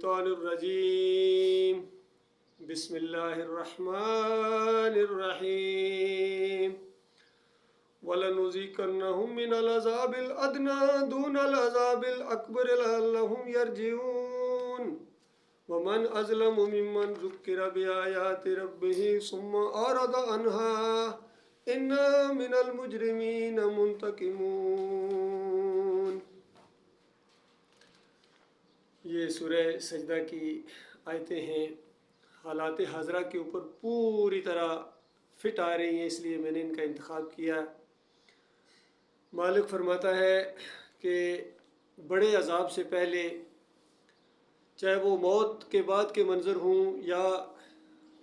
الشیطان الرجیم بسم اللہ الرحمن الرحیم وَلَنُذِيقَنَّهُم مِّنَ الْعَذَابِ الْأَدْنَىٰ دُونَ الْعَذَابِ الْأَكْبَرِ لَعَلَّهُمْ يَرْجِعُونَ وَمَنْ أَظْلَمُ مِمَّنْ ذُكِّرَ بِآيَاتِ رَبِّهِ ثُمَّ أَعْرَضَ عَنْهَا إِنَّا مِنَ الْمُجْرِمِينَ مُنْتَقِمُونَ۔ یہ سورہ سجدہ کی آیتیں ہیں، حالات حاضرہ کے اوپر پوری طرح فٹ آ رہی ہیں، اس لیے میں نے ان کا انتخاب کیا۔ مالک فرماتا ہے کہ بڑے عذاب سے پہلے، چاہے وہ موت کے بعد کے منظر ہوں یا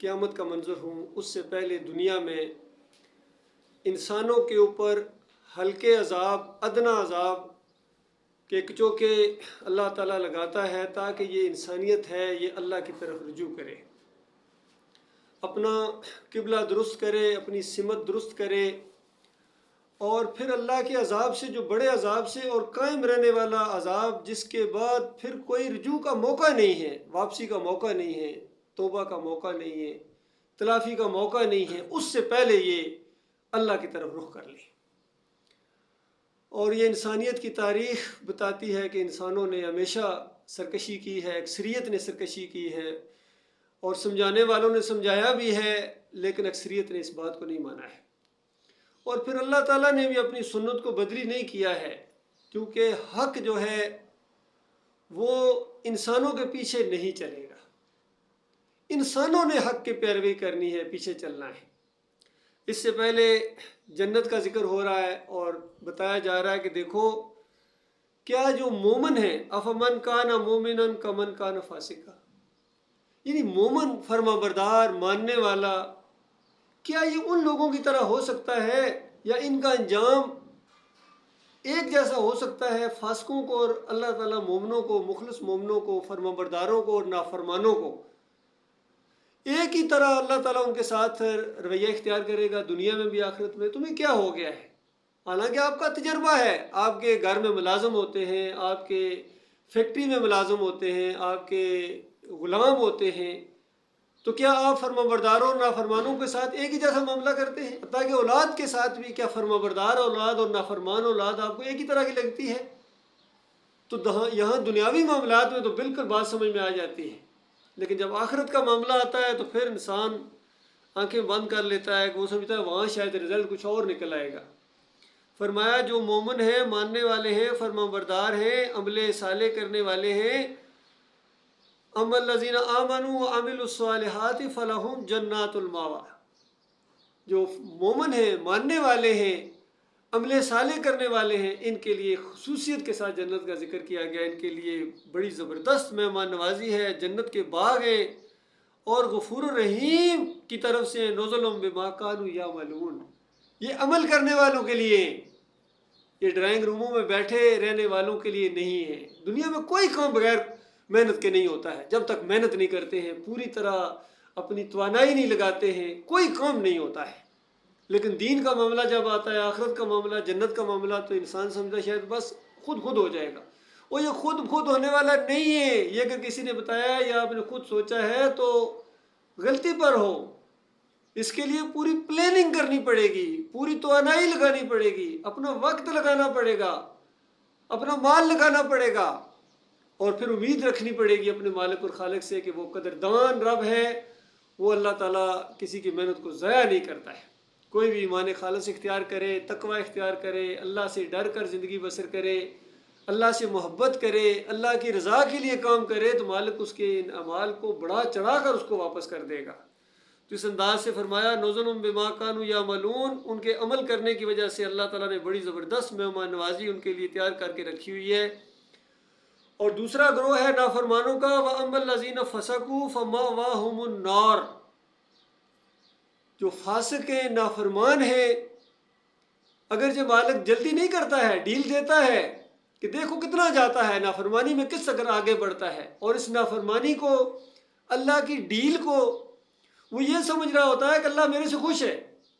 قیامت کا منظر ہوں، اس سے پہلے دنیا میں انسانوں کے اوپر ہلکے عذاب، ادنا عذاب کہ چونکہ اللہ تعالیٰ لگاتا ہے تاکہ یہ انسانیت ہے یہ اللہ کی طرف رجوع کرے، اپنا قبلہ درست کرے، اپنی سمت درست کرے، اور پھر اللہ کے عذاب سے، جو بڑے عذاب سے اور قائم رہنے والا عذاب جس کے بعد پھر کوئی رجوع کا موقع نہیں ہے، واپسی کا موقع نہیں ہے، توبہ کا موقع نہیں ہے، تلافی کا موقع نہیں ہے، اس سے پہلے یہ اللہ کی طرف رخ کر لے۔ اور یہ انسانیت کی تاریخ بتاتی ہے کہ انسانوں نے ہمیشہ سرکشی کی ہے، اکثریت نے سرکشی کی ہے، اور سمجھانے والوں نے سمجھایا بھی ہے، لیکن اکثریت نے اس بات کو نہیں مانا ہے۔ اور پھر اللہ تعالیٰ نے بھی اپنی سنت کو بدلی نہیں کیا ہے، کیونکہ حق جو ہے وہ انسانوں کے پیچھے نہیں چلے گا، انسانوں نے حق کی پیروی کرنی ہے، پیچھے چلنا ہے۔ اس سے پہلے جنت کا ذکر ہو رہا ہے اور بتایا جا رہا ہے کہ دیکھو کیا جو مومن ہے، افمن کان مومنا کمن کان فاسقا، یعنی مومن، فرما بردار، ماننے والا، کیا یہ ان لوگوں کی طرح ہو سکتا ہے یا ان کا انجام ایک جیسا ہو سکتا ہے، فاسقوں کو اور اللہ تعالیٰ مومنوں کو، مخلص مومنوں کو، فرما برداروں کو اور نافرمانوں کو ایک ہی طرح اللہ تعالیٰ ان کے ساتھ رویہ اختیار کرے گا، دنیا میں بھی آخرت میں؟ تمہیں کیا ہو گیا ہے؟ حالانکہ آپ کا تجربہ ہے، آپ کے گھر میں ملازم ہوتے ہیں، آپ کے فیکٹری میں ملازم ہوتے ہیں، آپ کے غلام ہوتے ہیں، تو کیا آپ فرما برداروں اور نافرمانوں کے ساتھ ایک ہی جیسا معاملہ کرتے ہیں؟ حتیٰ کہ اولاد کے ساتھ بھی کیا فرما بردار اولاد اور نافرمان اولاد آپ کو ایک ہی طرح کی لگتی ہے؟ تو یہاں دنیاوی معاملات میں تو بالکل بات سمجھ میں آ جاتی ہے، لیکن جب آخرت کا معاملہ آتا ہے تو پھر انسان آنکھیں بند کر لیتا ہے کہ وہ سمجھتا ہے وہاں شاید رزلٹ کچھ اور نکل آئے گا۔ فرمایا جو مومن ہیں، ماننے والے ہیں، فرما بردار ہیں، عمل صالح کرنے والے ہیں، اما الذین آمنوا وعملوا الصالحات فلہم جنات المأویٰ، جو مومن ہیں، ماننے والے ہیں، عمل صالح کرنے والے ہیں، ان کے لیے خصوصیت کے ساتھ جنت کا ذکر کیا گیا، ان کے لیے بڑی زبردست مہمان نوازی ہے، جنت کے باغ ہیں، اور غفور الرحیم کی طرف سے نزل بما کانوا یعملون، یہ عمل کرنے والوں کے لیے، یہ ڈرائنگ روموں میں بیٹھے رہنے والوں کے لیے نہیں ہے۔ دنیا میں کوئی کام بغیر محنت کے نہیں ہوتا ہے، جب تک محنت نہیں کرتے ہیں، پوری طرح اپنی توانائی نہیں لگاتے ہیں، کوئی کام نہیں ہوتا ہے۔ لیکن دین کا معاملہ جب آتا ہے، آخرت کا معاملہ، جنت کا معاملہ، تو انسان سمجھتا ہے شاید بس خود ہو جائے گا۔ وہ یہ خود ہونے والا نہیں ہے، یہ اگر کسی نے بتایا یا آپ نے خود سوچا ہے تو غلطی پر ہو۔ اس کے لیے پوری پلاننگ کرنی پڑے گی، پوری توانائی لگانی پڑے گی، اپنا وقت لگانا پڑے گا، اپنا مال لگانا پڑے گا، اور پھر امید رکھنی پڑے گی اپنے مالک اور خالق سے کہ وہ قدردان رب ہے، وہ اللہ تعالیٰ کسی کی محنت کو ضائع نہیں کرتا ہے۔ کوئی بھی ایمان خالص اختیار کرے، تقوی اختیار کرے، اللہ سے ڈر کر زندگی بسر کرے، اللہ سے محبت کرے، اللہ کی رضا کے لیے کام کرے، تو مالک اس کے ان اعمال کو بڑھا چڑھا کر اس کو واپس کر دے گا۔ تو اس انداز سے فرمایا نزل بما کانوا یعملون، ان کے عمل کرنے کی وجہ سے اللہ تعالیٰ نے بڑی زبردست مہمان نوازی ان کے لیے تیار کر کے رکھی ہوئی ہے۔ اور دوسرا گروہ ہے نافرمانوں کا، وَأَمَّا الَّذِينَ فَسَقُوا فَمَأْوَاهُمُ النَّارُ، جو فاسق ہیں، نافرمان ہیں، اگرچہ مالک جلدی نہیں کرتا ہے، ڈیل دیتا ہے کہ دیکھو کتنا جاتا ہے، نافرمانی میں کس قدر آگے بڑھتا ہے، اور اس نافرمانی کو، اللہ کی ڈیل کو، وہ یہ سمجھ رہا ہوتا ہے کہ اللہ میرے سے خوش ہے،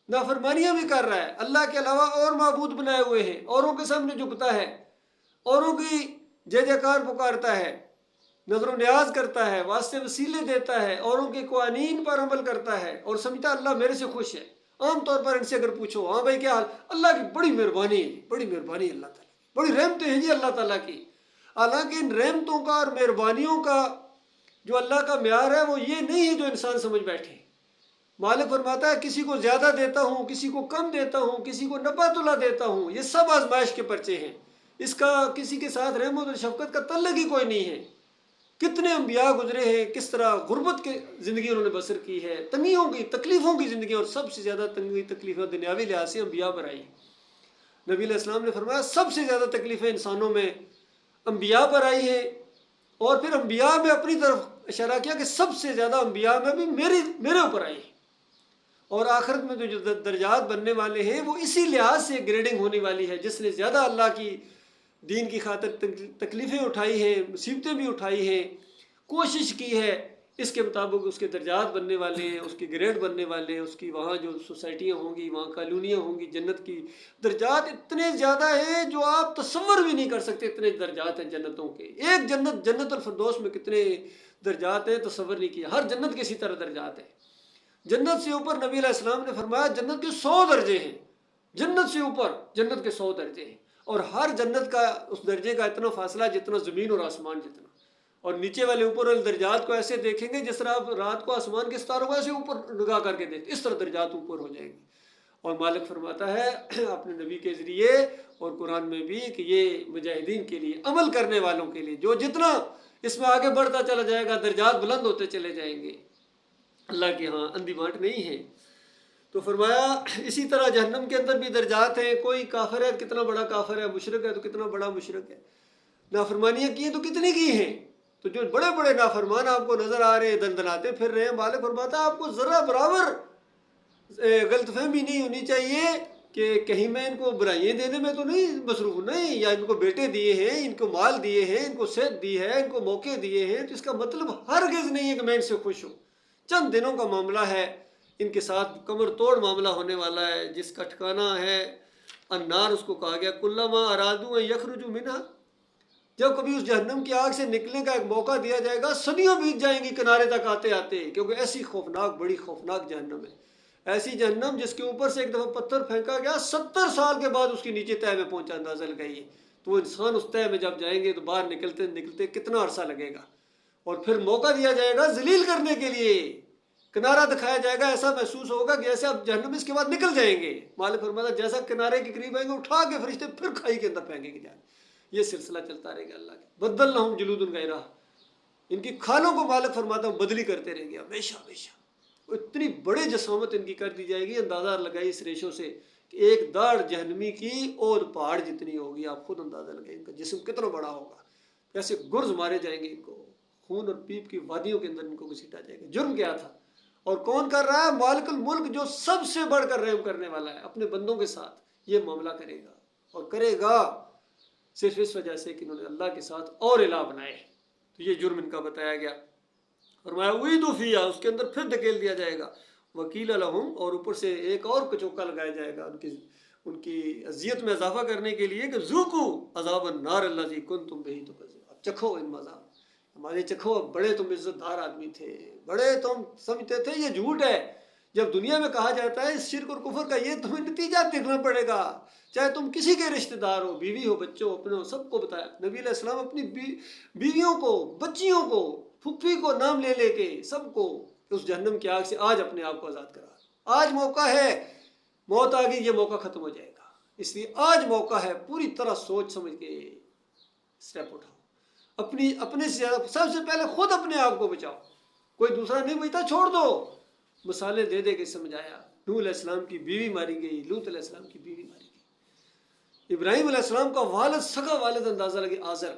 نافرمانیاں بھی کر رہا ہے، اللہ کے علاوہ اور معبود بنائے ہوئے ہیں، اوروں کے سامنے جھکتا ہے، اوروں کی جے جے کار پکارتا ہے، نظر و نیاز کرتا ہے، واسطے وسیلے دیتا ہے، اوروں کے قوانین پر عمل کرتا ہے اور سمجھتا اللہ میرے سے خوش ہے۔ عام طور پر ان سے اگر پوچھو ہاں بھائی کیا حال، اللہ کی بڑی مہربانی ہے، بڑی مہربانی اللہ تعالیٰ، بڑی رحمتیں ہیں جی اللہ تعالیٰ کی۔ حالانکہ ان رحمتوں کا اور مہربانیوں کا جو اللہ کا معیار ہے وہ یہ نہیں ہے جو انسان سمجھ بیٹھے۔ مالک فرماتا ہے کسی کو زیادہ دیتا ہوں، کسی کو کم دیتا ہوں، کسی کو نبا تلا دیتا ہوں، یہ سب آزمائش کے پرچے ہیں، اس کا کسی کے ساتھ رحمت اور شفقت کا تعلق ہی کوئی نہیں ہے۔ کتنے انبیاء گزرے ہیں، کس طرح غربت کی زندگی انہوں نے بسر کی ہے، تنگیوں کی تکلیفوں کی زندگی، اور سب سے زیادہ تنگی تکلیفیں دنیاوی لحاظ سے انبیاء پر آئی۔ نبی علیہ السلام نے فرمایا سب سے زیادہ تکلیفیں انسانوں میں انبیاء پر آئی ہیں، اور پھر انبیاء میں اپنی طرف اشارہ کیا کہ سب سے زیادہ انبیاء میں بھی میرے اوپر آئی ہیں، اور آخرت میں جو درجات بننے والے ہیں وہ اسی لحاظ سے گریڈنگ ہونے والی ہے، جس نے زیادہ اللہ کی دین کی خاطر تکلیفیں اٹھائی ہیں، مصیبتیں بھی اٹھائی ہیں، کوشش کی ہے، اس کے مطابق اس کے درجات بننے والے ہیں، اس کے گریڈ بننے والے ہیں، اس کی وہاں جو سوسائٹیاں ہوں گی، وہاں کالونیاں ہوں گی، جنت کی درجات اتنے زیادہ ہیں جو آپ تصور بھی نہیں کر سکتے، اتنے درجات ہیں جنتوں کے۔ ایک جنت، جنت الفردوس میں کتنے درجات ہیں تصور نہیں کیا، ہر جنت کے اسی طرح درجات ہیں۔ جنت سے اوپر نبی علیہ السلام نے فرمایا جنت کے 100 درجے ہیں، جنت سے اوپر جنت کے 100 درجے ہیں، اور ہر جنت کا اس درجے کا اتنا فاصلہ جتنا زمین اور آسمان جتنا، اور نیچے والے اوپر والے درجات کو ایسے دیکھیں گے جس طرح آپ رات کو آسمان کے ستاروں کو ایسے اوپر نگاہ کر کے دیکھتے، اس طرح درجات اوپر ہو جائیں گے۔ اور مالک فرماتا ہے اپنے نبی کے ذریعے اور قرآن میں بھی کہ یہ مجاہدین کے لیے، عمل کرنے والوں کے لیے، جو جتنا اس میں آگے بڑھتا چلا جائے گا درجات بلند ہوتے چلے جائیں گے، اللہ کے ہاں اندھی بانٹ نہیں ہے۔ تو فرمایا اسی طرح جہنم کے اندر بھی درجات ہیں، کوئی کافر ہے کتنا بڑا کافر ہے، مشرک ہے تو کتنا بڑا مشرک ہے، نافرمانیاں کی ہیں تو کتنی کی ہیں۔ تو جو بڑے بڑے نافرمان آپ کو نظر آ رہے ہیں، دندناتے پھر رہے ہیں، مالک فرماتا ہے آپ کو ذرا برابر غلط فہمی نہیں ہونی چاہیے کہ کہیں میں ان کو برائیاں دینے میں تو نہیں مصروف، نہیں، یا ان کو بیٹے دیے ہیں، ان کو مال دیے ہیں، ان کو صحت دی ہے، ان کو موقع دیے ہیں، تو اس کا مطلب ہرگز نہیں ہے کہ میں ان سے خوش ہوں۔ چند دنوں کا معاملہ ہے، ان کے ساتھ کمر توڑ معاملہ ہونے والا ہے، جس کا ٹھکانہ ہے النار، اس کو کہا گیا کلما ارادوا ان یخرجوا منها، جب کبھی اس جہنم کی آگ سے نکلنے کا ایک موقع دیا جائے گا صدیوں بیت جائیں گی کنارے تک آتے آتے، کیونکہ ایسی خوفناک، بڑی خوفناک جہنم ہے، ایسی جہنم جس کے اوپر سے ایک دفعہ پتھر پھینکا گیا 70 سال کے بعد اس کے نیچے تہہ میں پہنچا، اندازہ لگائیے۔ تو وہ انسان اس تہہ میں جب جائیں گے تو باہر نکلتے نکلتے کتنا عرصہ لگے گا، اور پھر موقع دیا جائے گا ذلیل کرنے کے لیے، کنارہ دکھایا جائے گا، ایسا محسوس ہوگا کہ جیسے اب جہنم اس کے بعد نکل جائیں گے۔ مالک فرماتا جیسا کنارے کے قریب آئیں گے اٹھا کے فرشتے پھر کھائی کے اندر پھینکیں گے جائیں، یہ سلسلہ چلتا رہے گا اللہ کے۔ بدلناہم جلود غیرہا، ان کی کھالوں کو مالک فرماتا ہوں بدلی کرتے رہیں گے ہمیشہ ہمیشہ۔ اتنی بڑے جسامت ان کی کر دی جائے گی، اندازہ لگائی اس ریشوں سے کہ ایک داڑھ جہنمی کی اور پہاڑ جتنی ہوگی، آپ خود اندازہ لگائیں ان کا جسم کتنا بڑا ہوگا، کیسے گرز مارے جائیں گے ان کو، خون اور پیپ کی وادیوں کے اندر ان کو گھسیٹا جائے گا۔ جرم کیا تھا اور کون کر رہا ہے؟ مالک الملک، جو سب سے بڑھ کر رحم کرنے والا ہے، اپنے بندوں کے ساتھ یہ معاملہ کرے گا، اور کرے گا صرف اس وجہ سے کہ انہوں نے اللہ کے ساتھ اور الہ بنائے۔ تو یہ جرم ان کا بتایا گیا۔ فرمایا اعیدوا فیہا، اس کے اندر پھر دھکیل دیا جائے گا، وقیل لہم، اور اوپر سے ایک اور کچوکا لگایا جائے گا ان کی اذیت میں اضافہ کرنے کے لیے کہ ذوقوا عذاب النار الذی کنتم بہ تکذبون، اب چکھو ان عذاب، ہمارے چکھو، بڑے تم عزت دار آدمی تھے، بڑے تم سمجھتے تھے یہ جھوٹ ہے۔ جب دنیا میں کہا جاتا ہے اس شرک اور کفر کا یہ تمہیں نتیجہ دیکھنا پڑے گا، چاہے تم کسی کے رشتہ دار ہو، بیوی ہو، بچوں ہو، اپنے ہو، سب کو بتایا نبی علیہ السلام، اپنی بیویوں کو، بچیوں کو، پھپھی کو نام لے لے کے سب کو اس جہنم کی آگ سے آج اپنے آپ کو آزاد کرا۔ آج موقع ہے، موت آ گئی، یہ موقع ختم ہو جائے گا، اس لیے آج موقع ہے، پوری طرح سوچ سمجھ کے سٹیپ اٹھاؤ، اپنے سے سب سے پہلے خود اپنے آپ کو بچاؤ، کوئی دوسرا نہیں بچتا چھوڑ دو۔ مثالیں دے دے کے سمجھایا، نوح علیہ السلام کی بیوی ماری گئی، لوط علیہ السلام کی بیوی ماری گئی، ابراہیم علیہ السلام کا والد، سگا والد اندازہ لگے آزر،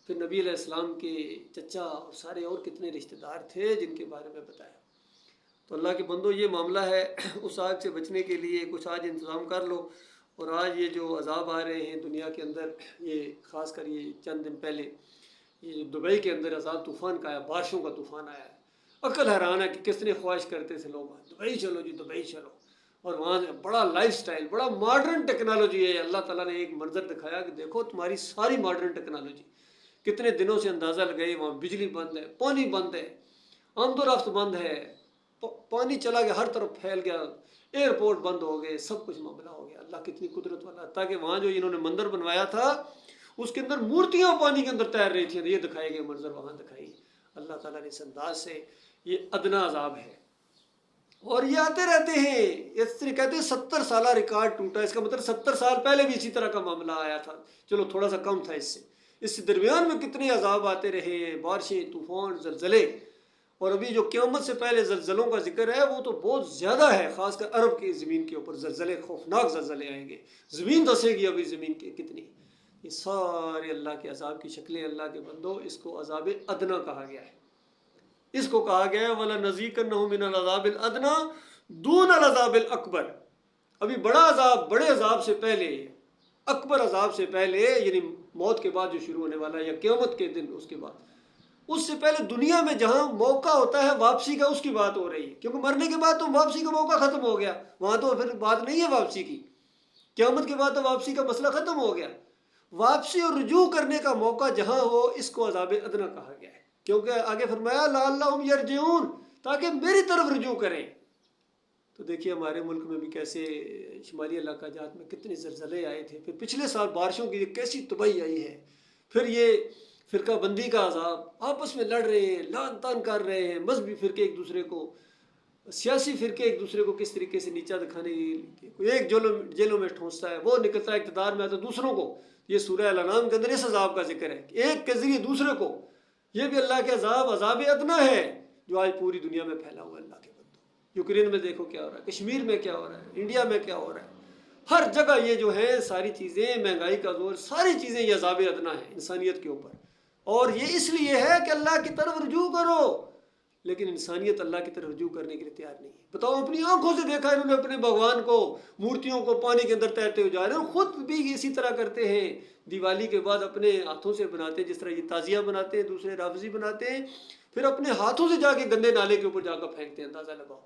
پھر نبی علیہ السلام کے چچا اور سارے اور کتنے رشتہ دار تھے جن کے بارے میں بتایا۔ تو اللہ کے بندو یہ معاملہ ہے، اس آگ سے بچنے کے لیے کچھ آج انتظام کر لو، اور آج یہ جو عذاب آ رہے ہیں دنیا کے اندر، یہ خاص کر یہ چند دن پہلے یہ دبئی کے اندر عذاب طوفان کا آیا، بارشوں کا طوفان آیا ہے، عقل حیران ہے کہ کتنے خواہش کرتے تھے لوگ، دبئی چلو جی دبئی چلو، اور وہاں بڑا لائف سٹائل، بڑا ماڈرن ٹیکنالوجی ہے۔ اللہ تعالیٰ نے ایک منظر دکھایا کہ دیکھو تمہاری ساری ماڈرن ٹیکنالوجی، کتنے دنوں سے اندازہ لگائے وہاں بجلی بند ہے، پانی بند ہے، آمد و رفت بند ہے، پانی چلا گیا، ہر طرف پھیل گیا، ایئرپورٹ بند ہو گئے، سب کچھ معاملہ ہو گیا۔ اللہ کتنی قدرت والا، تاکہ وہاں جو انہوں نے مندر بنوایا تھا اس کے اندر مورتیاں پانی کے اندر تیر رہی تھیں، یہ دکھائے گئے منظر وہاں دکھائی اللہ تعالیٰ نے اس انداز سے۔ یہ ادنا عذاب ہے اور یہ آتے رہتے ہیں۔ اس طرح کہتے ہیں 70 سالہ ریکارڈ ٹوٹا، اس کا مطلب 70 سال پہلے بھی اسی طرح کا معاملہ آیا تھا، چلو تھوڑا سا کم تھا اس درمیان میں کتنے عذاب آتے رہے ہیں، بارشیں، طوفان، زلزلے۔ اور ابھی جو قیامت سے پہلے زلزلوں کا ذکر ہے وہ تو بہت زیادہ ہے، خاص کر عرب کی زمین کے اوپر زلزلے، خوفناک زلزلے آئیں گے، زمین دسے گی ابھی زمین کے کتنی۔ یہ سارے اللہ کے عذاب کی شکلیں۔ اللہ کے بندو، اس کو عذاب ادنا کہا گیا ہے، اس کو کہا گیا ہے وَلَنَذِيقَنَّهُم مِّنَ الْعَذَابِ الْأَدْنَىٰ دُونَ الْعَذَابِ الْأَكْبَرِ۔ ابھی بڑا عذاب، بڑے عذاب سے پہلے، اکبر عذاب سے پہلے، یعنی موت کے بعد جو شروع ہونے والا ہے یا قیامت کے دن، اس کے بعد، اس سے پہلے دنیا میں جہاں موقع ہوتا ہے واپسی کا، اس کی بات ہو رہی ہے، کیونکہ مرنے کے بعد تو واپسی کا موقع ختم ہو گیا، وہاں تو پھر بات نہیں ہے واپسی کی۔ قیامت کے بعد تو واپسی کا مسئلہ ختم ہو گیا۔ واپسی اور رجوع کرنے کا موقع جہاں ہو، اس کو عذاب ادنا کہا گیا ہے، کیونکہ آگے فرمایا لعلہم یرجعون، تاکہ میری طرف رجوع کریں۔ تو دیکھیے ہمارے ملک میں بھی کیسے شمالی علاقہ جات میں کتنے زلزلے آئے تھے، پھر پچھلے سال بارشوں کی کیسی تباہی آئی ہے، پھر یہ فرقہ بندی کا عذاب، آپس میں لڑ رہے ہیں، لعن طعن کر رہے ہیں، مذہبی فرقے ایک دوسرے کو، سیاسی فرقے ایک دوسرے کو کس طریقے سے نیچا دکھانے، کوئی ایک جیلوں میں ٹھونستا ہے، وہ نکلتا ہے اقتدار میں آتا ہے دوسروں کو۔ یہ سورہ الانعام کے اندر اس عذاب کا ذکر ہے کہ ایک کے ذریعے دوسرے کو، یہ بھی اللہ کے عذاب، عذاب ادنا ہے جو آج پوری دنیا میں پھیلا ہوا ہے۔ اللہ کے بندو، یوکرین میں دیکھو کیا ہو رہا ہے، کشمیر میں کیا ہو رہا ہے، انڈیا میں کیا ہو رہا ہے، ہر جگہ یہ جو ہے ساری چیزیں، مہنگائی کا دور، ساری چیزیں یہ عذاب ادنا ہے انسانیت کے اوپر۔ اور یہ اس لیے ہے کہ اللہ کی طرف رجوع کرو، لیکن انسانیت اللہ کی طرف رجوع کرنے کے لیے تیار نہیں ہے۔ بتاؤ، اپنی آنکھوں سے دیکھا انہوں نے اپنے بھگوان کو، مورتیوں کو پانی کے اندر تیرتے ہوئے جا رہے ہیں، خود بھی اسی طرح کرتے ہیں۔ دیوالی کے بعد اپنے ہاتھوں سے بناتے ہیں، جس طرح یہ تازیہ بناتے ہیں، دوسرے رافضی بناتے ہیں، پھر اپنے ہاتھوں سے جا کے گندے نالے کے اوپر جا کر پھینکتے ہیں، اندازہ لگاؤ۔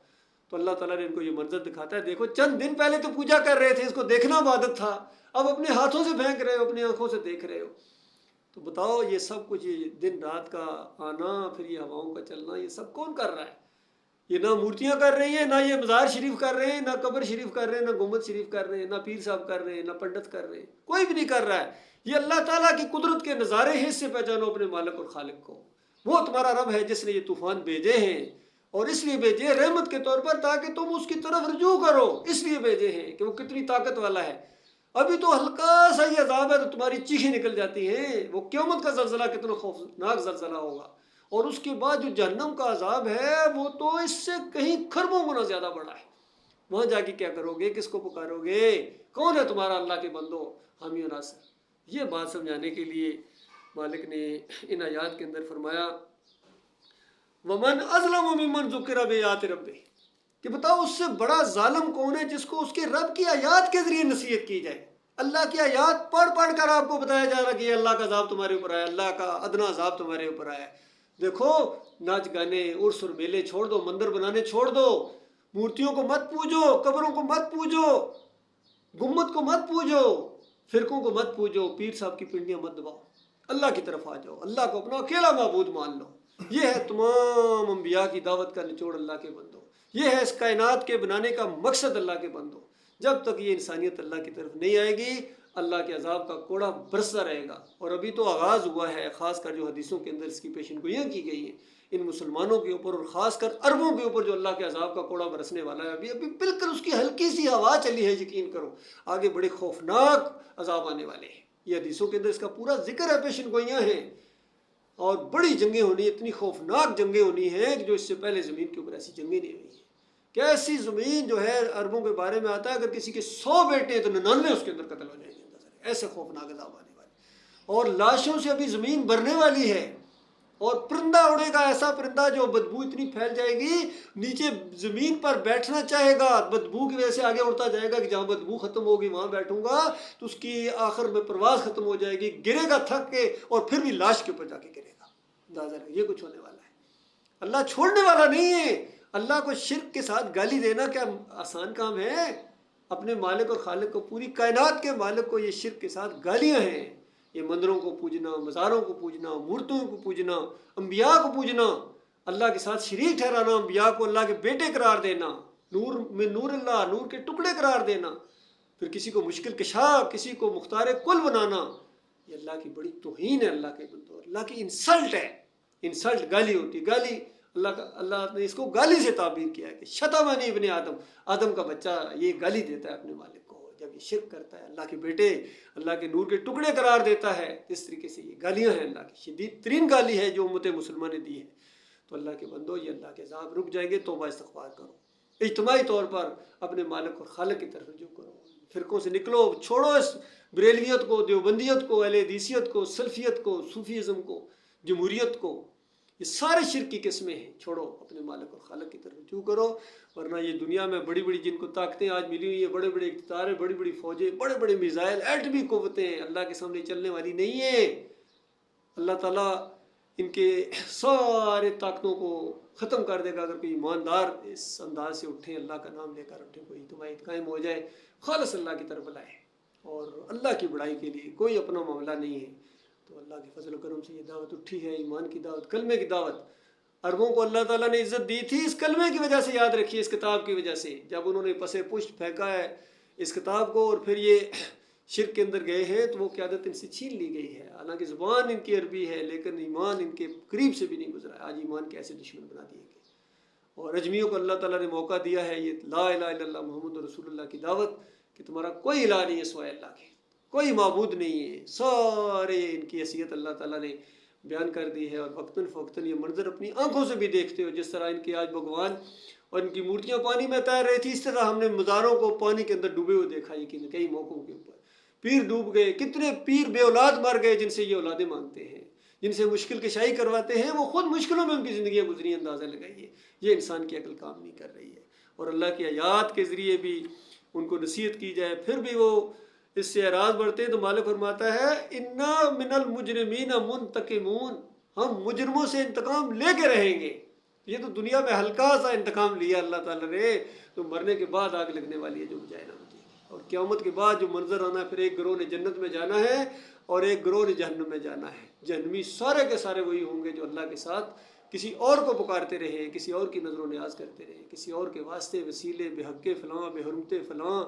تو اللہ تعالیٰ نے ان کو یہ منظر دکھاتا ہے، دیکھو چند دن پہلے تو پوجا کر رہے تھے، اس کو دیکھنا عبادت تھا، اب اپنے ہاتھوں سے پھینک رہے ہو، اپنی آنکھوں سے دیکھ رہے ہو۔ تو بتاؤ، یہ سب کچھ، یہ دن رات کا آنا، پھر یہ ہواؤں کا چلنا، یہ سب کون کر رہا ہے؟ یہ نہ مورتیاں کر رہی ہیں، نہ یہ مزار شریف کر رہے ہیں، نہ قبر شریف کر رہے ہیں، نہ گنبد شریف کر رہے ہیں، نہ پیر صاحب کر رہے ہیں، نہ پنڈت کر رہے ہیں، کوئی بھی نہیں کر رہا ہے۔ یہ اللہ تعالیٰ کی قدرت کے نظارے ہیں، اس سے پہچانو اپنے مالک اور خالق کو۔ وہ تمہارا رب ہے جس نے یہ طوفان بھیجے ہیں، اور اس لیے بھیجے ہیں رحمت کے طور پر، تاکہ تم اس کی طرف رجوع کرو، اس لیے بھیجے ہیں کہ وہ کتنی طاقت والا ہے۔ ابھی تو ہلکا سا یہ عذاب ہے تو تمہاری چیخیں نکل جاتی ہیں، وہ قیامت کا زلزلہ کتنا خوفناک زلزلہ ہوگا، اور اس کے بعد جو جہنم کا عذاب ہے وہ تو اس سے کہیں خربوں گنا زیادہ بڑا ہے۔ وہاں جا کے کیا کرو گے، کس کو پکارو گے، کون ہے تمہارا اللہ کے بندو حامی و ناصر؟ یہ بات سمجھانے کے لیے مالک نے ان آیات کے اندر فرمایا وَمَنْ أَظْلَمُ مِمَّنْ ذُكِّرَ بِآيَاتِ رَبِّهِ، کہ بتاؤ اس سے بڑا ظالم کون ہے جس کو اس کے رب کی آیات کے ذریعے نصیحت کی جائے، اللہ کی آیات پڑھ پڑھ کر آپ کو بتایا جا رہا کہ یہ اللہ کا عذاب تمہارے اوپر آیا، اللہ کا ادنا عذاب تمہارے اوپر آیا۔ دیکھو، ناچ گانے، عرس اور میلے چھوڑ دو، مندر بنانے چھوڑ دو، مورتیوں کو مت پوجو، قبروں کو مت پوجو، گنبد کو مت پوجو، فرقوں کو مت پوجو، پیر صاحب کی پنڈیاں مت دباؤ، اللہ کی طرف آ جاؤ، اللہ کو اپنا اکیلا معبود مان لو۔ یہ ہے تمام انبیاء کی دعوت کا نچوڑ اللہ کے بندو، یہ ہے اس کائنات کے بنانے کا مقصد اللہ کے بندو۔ جب تک یہ انسانیت اللہ کی طرف نہیں آئے گی، اللہ کے عذاب کا کوڑا برستا رہے گا، اور ابھی تو آغاز ہوا ہے، خاص کر جو حدیثوں کے اندر اس کی پیشن گوئیاں کی گئی ہیں ان مسلمانوں کے اوپر، اور خاص کر عربوں کے اوپر جو اللہ کے عذاب کا کوڑا برسنے والا ہے، ابھی بالکل اس کی ہلکی سی ہوا چلی ہے، یقین کرو آگے بڑے خوفناک عذاب آنے والے ہیں۔ یہ حدیثوں کے اندر اس کا پورا ذکر ہے، پیشن گوئیاں ہیں، اور بڑی جنگیں ہونی، اتنی خوفناک جنگیں ہونی ہیں کہ جو اس سے پہلے زمین کے اوپر ایسی جنگیں نہیں ہوئی ہیں۔ کیسی زمین جو ہے، عربوں کے بارے میں آتا ہے اگر کسی کے 100 بیٹے ہیں تو 99 اس کے اندر قتل ہو جائیں گے، ایسے خوفناک عذاب آنے والے، اور لاشوں سے ابھی زمین بھرنے والی ہے، اور پرندہ اڑے گا، ایسا پرندہ جو بدبو اتنی پھیل جائے گی، نیچے زمین پر بیٹھنا چاہے گا، بدبو کی وجہ سے آگے اڑتا جائے گا کہ جہاں بدبو ختم ہوگی وہاں بیٹھوں گا، تو اس کی آخر میں پرواز ختم ہو جائے گی، گرے گا تھک کے، اور پھر بھی لاش کے اوپر جا کے گرے گا۔ اندازہ ہے یہ کچھ ہونے والا ہے۔ اللہ چھوڑنے والا نہیں ہے۔ اللہ کو شرک کے ساتھ گالی دینا کیا آسان کام ہے؟ اپنے مالک اور خالق کو، پوری کائنات کے مالک کو یہ شرک کے ساتھ گالیاں ہیں، یہ مندروں کو پوجنا، مزاروں کو پوجنا، مورتوں کو پوجنا، انبیاء کو پوجنا، اللہ کے ساتھ شریک ٹھہرانا، انبیاء کو اللہ کے بیٹے قرار دینا، نور میں نور اللہ، نور کے ٹکڑے قرار دینا، پھر کسی کو مشکل کشا، کسی کو مختار کل بنانا، یہ اللہ کی بڑی توہین ہے اللہ کے بندو، اللہ کی انسلٹ ہے۔ انسلٹ گالی ہوتی، گالی اللہ نے اس کو گالی سے تعبیر کیا ہے کہ شتمنی ابن آدم، آدم کا بچہ یہ گالی دیتا ہے اپنے مالک کو جب یہ شرک کرتا ہے، اللہ کے بیٹے اللہ کے نور کے ٹکڑے قرار دیتا ہے۔ اس طریقے سے یہ گالیاں ہیں، اللہ کی شدید ترین گالی ہے جو امت مسلمہ نے دی ہے۔ تو اللہ کے بندو، یہ اللہ کے عذاب رک جائیں گے، توبہ استغفار کرو، اجتماعی طور پر اپنے مالک اور خالق کی طرف رجوع کرو، فرقوں سے نکلو، چھوڑو اس بریلویت کو، دیوبندیت کو، اہل حدیثیت کو، سلفیت کو، صوفیزم کو، جمہوریت کو، یہ سارے شرک کی قسمیں ہیں، چھوڑو، اپنے مالک اور خالق کی طرف رجوع کرو، ورنہ یہ دنیا میں بڑی بڑی جن کو طاقتیں آج ملی ہوئی ہیں، بڑے بڑے اقتدار ہیں، بڑی بڑی فوجیں، بڑے بڑے میزائل، ایٹمی قوتیں اللہ کے سامنے چلنے والی نہیں ہیں۔ اللہ تعالیٰ ان کے سارے طاقتوں کو ختم کر دے گا اگر کوئی ایماندار اس انداز سے اٹھے، اللہ کا نام لے کر اٹھے، کوئی اجتماعی قائم ہو جائے، خالص اللہ کی طرف بلائے اور اللہ کی بڑائی کے لیے، کوئی اپنا معاملہ نہیں ہے۔ تو اللہ کے فضل و کرم سے یہ دعوت اٹھی ہے، ایمان کی دعوت، کلمے کی دعوت۔ عربوں کو اللہ تعالیٰ نے عزت دی تھی اس کلمے کی وجہ سے، یاد رکھیے، اس کتاب کی وجہ سے، جب انہوں نے پس پشت پھینکا ہے اس کتاب کو اور پھر یہ شرک کے اندر گئے ہیں تو وہ قیادت ان سے چھین لی گئی ہے۔ حالانکہ زبان ان کی عربی ہے لیکن ایمان ان کے قریب سے بھی نہیں گزرا ہے۔ آج ایمان کے ایسے دشمن بنا دیے گئے، اور اجمیوں کو اللہ تعالیٰ نے موقع دیا ہے یہ لا الہ الا اللہ محمد رسول اللہ کی دعوت، کہ تمہارا کوئی الہ نہیں ہے سوائے اللہ کے، کوئی معبود نہیں ہے، سارے ان کی حیثیت اللہ تعالیٰ نے بیان کر دی ہے۔ اور وقتاً فوقتاً یہ منظر اپنی آنکھوں سے بھی دیکھتے ہو، جس طرح ان کے آج بھگوان اور ان کی مورتیاں پانی میں تیر رہی تھی، اس طرح ہم نے مزاروں کو پانی کے اندر ڈوبے ہوئے دیکھا، یقین کئی موقعوں کے اوپر پیر ڈوب گئے، کتنے پیر بے اولاد مر گئے جن سے یہ اولادیں مانگتے ہیں، جن سے مشکل کشائی کرواتے ہیں، وہ خود مشکلوں میں ان کی زندگیاں گزری، اندازہ لگائیے۔ یہ انسان کی عقل کام نہیں کر رہی ہے، اور اللہ کی آیات کے ذریعے بھی ان کو نصیحت کی جائے پھر بھی وہ اس سے اعراض بڑھتے ہیں۔ تو مالک فرماتا ہے انا من المجرمین منتقمون، ہم مجرموں سے انتقام لے کے رہیں گے۔ یہ تو دنیا میں ہلکا سا انتقام لیا اللہ تعالیٰ نے، تو مرنے کے بعد آگ لگنے والی ہے جو بجائے نہ بجے گی، اور قیامت کے بعد جو منظر آنا ہے، پھر ایک گروہ نے جنت میں جانا ہے اور ایک گروہ نے جہنم میں جانا ہے۔ جہنمی سارے کے سارے وہی ہوں گے جو اللہ کے ساتھ کسی اور کو پکارتے رہے، کسی اور کی نظر و نیاز کرتے رہے، کسی اور کے واسطے وسیلے، بے حق فلاں، بے حرمت فلاں،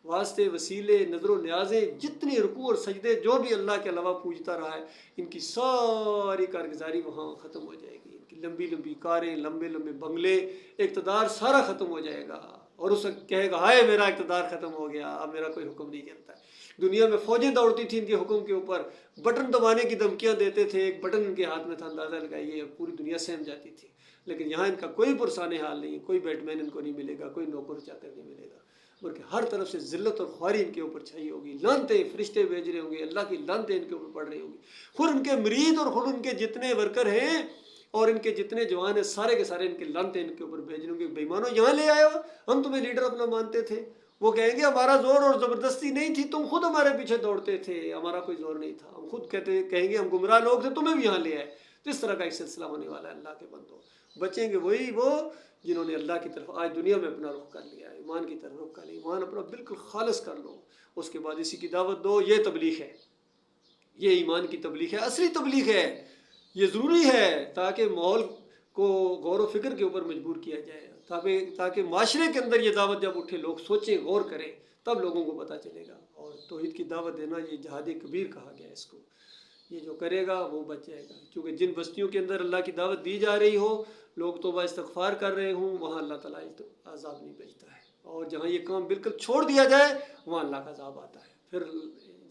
واسطے وسیلے، نظر و نیازیں، جتنی رکوع اور سجدے جو بھی اللہ کے علاوہ پوجتا رہا ہے، ان کی ساری کارگزاری وہاں ختم ہو جائے گی۔ ان کی لمبی لمبی کاریں، لمبے لمبے بنگلے، اقتدار سارا ختم ہو جائے گا، اور اس وقت کہے گا ہائے میرا اقتدار ختم ہو گیا، اب میرا کوئی حکم نہیں چلتا ہے۔ دنیا میں فوجیں دوڑتی تھیں ان کے حکم کے اوپر، بٹن دبانے کی دھمکیاں دیتے تھے، ایک بٹن ان کے ہاتھ میں تھا، اندازہ لگائیے پوری دنیا سہم جاتی تھی۔ لیکن یہاں ان کا کوئی پرسان حال نہیں، کوئی بیٹ مین ان کو نہیں ملے گا، کوئی نوکر چاکر نہیں ملے گا، بلکہ ہر طرف سے ذلت اور خواری ان کے اوپر چھائی ہوگی، لعنتیں فرشتے بھیج رہے ہوں گے، اللہ کی لعنتیں ان کے اوپر پڑ رہی ہوں گی، خود ان کے مرید اور خود ان کے جتنے ورکر ہیں اور ان کے جتنے جوان ہیں، سارے کے سارے ان کے لعنتیں ان کے اوپر بھیج رہے ہوں گے۔ بے ایمانو یہاں لے آئے ہو، ہم تمہیں لیڈر اپنا مانتے تھے، وہ کہیں گے ہمارا زور اور زبردستی نہیں تھی، تم خود ہمارے پیچھے دوڑتے تھے، ہمارا کوئی زور نہیں تھا، ہم خود کہیں گے ہم گمراہ لوگ تھے، تمہیں بھی یہاں لے آئے۔ تو اس طرح کا ایک سلسلہ ہونے والا ہے۔ اللہ کے بندو، بچیں گے وہی وہ جنہوں نے اللہ کی طرف آج دنیا میں اپنا رخ کر لیا ہے، ایمان کی طرف رخ کر لیا، ایمان اپنا بالکل خالص کر لو، اس کے بعد اسی کی دعوت دو۔ یہ تبلیغ ہے، یہ ایمان کی تبلیغ ہے، اصلی تبلیغ ہے۔ یہ ضروری ہے تاکہ ماحول کو غور و فکر کے اوپر مجبور کیا جائے، تاکہ معاشرے کے اندر یہ دعوت جب اٹھے، لوگ سوچیں، غور کریں، تب لوگوں کو پتہ چلے گا۔ اور توحید کی دعوت دینا یہ جہاد کبیر کہا گیا ہے اس کو، یہ جو کرے گا وہ بچ جائے گا۔ کیونکہ جن بستیوں کے اندر اللہ کی دعوت دی جا رہی ہو، لوگ توبہ استغفار کر رہے ہوں، وہاں اللہ تعالیٰ عذاب نہیں بھیجتا ہے، اور جہاں یہ کام بالکل چھوڑ دیا جائے وہاں اللہ کا عذاب آتا ہے۔ پھر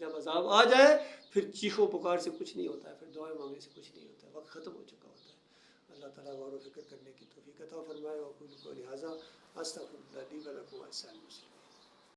جب عذاب آ جائے پھر چیخو پکار سے کچھ نہیں ہوتا ہے، پھر دعائیں مانگنے سے کچھ نہیں ہوتا ہے، وقت ختم ہو چکا ہوتا ہے۔ اللہ تعالیٰ غور و فکر کرنے کی توفیق عطا فرمائے۔ وأقول قولی ھذا أستغفر الله لي ولكم ولسائر المسلمين۔